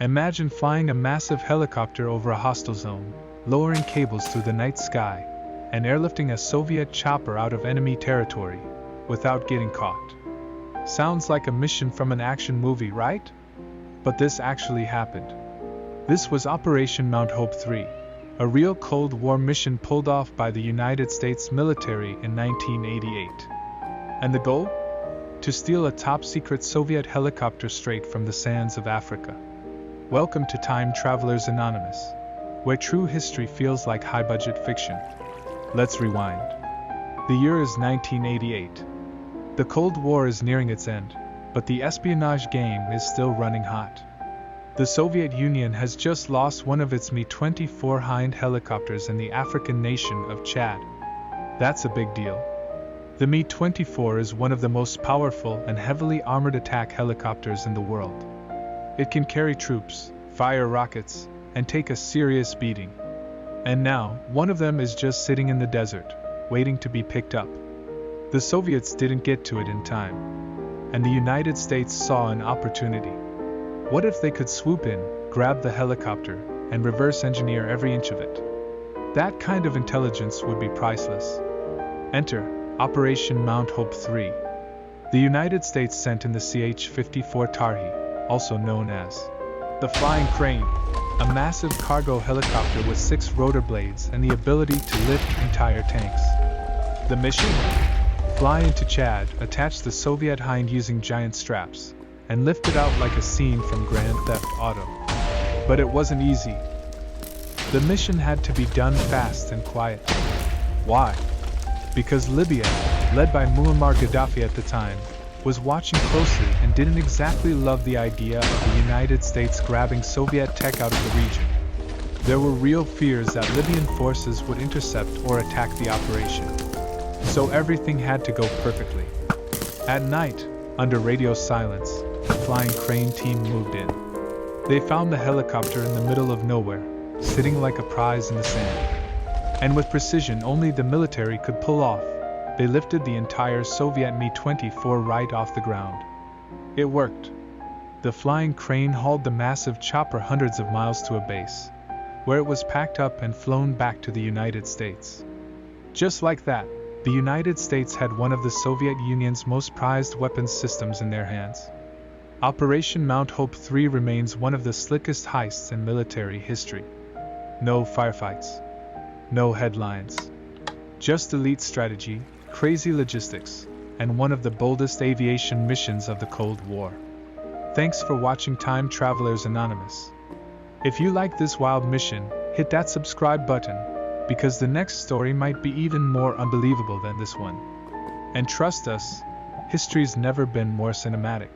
Imagine flying a massive helicopter over a hostile zone, lowering cables through the night sky, and airlifting a Soviet chopper out of enemy territory without getting caught. Sounds like a mission from an action movie, right? But this actually happened. This was Operation Mount Hope 3, a real Cold War mission pulled off by the United States military in 1988. And the goal? To steal a top-secret Soviet helicopter straight from the sands of Africa. Welcome to Time Travelers Anonymous, where true history feels like high-budget fiction. Let's rewind. The year is 1988. The Cold War is nearing its end, but the espionage game is still running hot. The Soviet Union has just lost one of its Mi-24 Hind helicopters in the African nation of Chad. That's a big deal. The Mi-24 is one of the most powerful and heavily armored attack helicopters in the world. It can carry troops, fire rockets, and take a serious beating. And now, one of them is just sitting in the desert, waiting to be picked up. The Soviets didn't get to it in time, and the United States saw an opportunity. What if they could swoop in, grab the helicopter, and reverse engineer every inch of it? That kind of intelligence would be priceless. Enter Operation Mount Hope 3. The United States sent in the CH-54 Tarhe, also known as the Flying Crane, a massive cargo helicopter with 6 rotor blades and the ability to lift entire tanks. The mission? Fly into Chad, attach the Soviet Hind using giant straps, and lift it out like a scene from Grand Theft Auto. But it wasn't easy. The mission had to be done fast and quiet. Why? Because Libya, led by Muammar Gaddafi at the time, was watching closely and didn't exactly love the idea of the United States grabbing Soviet tech out of the region. There were real fears that Libyan forces would intercept or attack the operation. So everything had to go perfectly. At night, under radio silence, the Flying Crane team moved in. They found the helicopter in the middle of nowhere, sitting like a prize in the sand. And with precision only the military could pull off, they lifted the entire Soviet Mi-24 right off the ground. It worked. The Flying Crane hauled the massive chopper hundreds of miles to a base, where it was packed up and flown back to the United States. Just like that, the United States had one of the Soviet Union's most prized weapons systems in their hands. Operation Mount Hope 3 remains one of the slickest heists in military history. No firefights. No headlines. Just elite strategy, crazy logistics, and one of the boldest aviation missions of the Cold War. Thanks for watching Time Travelers Anonymous. If you like this wild mission, hit that subscribe button, because the next story might be even more unbelievable than this one. And trust us, history's never been more cinematic.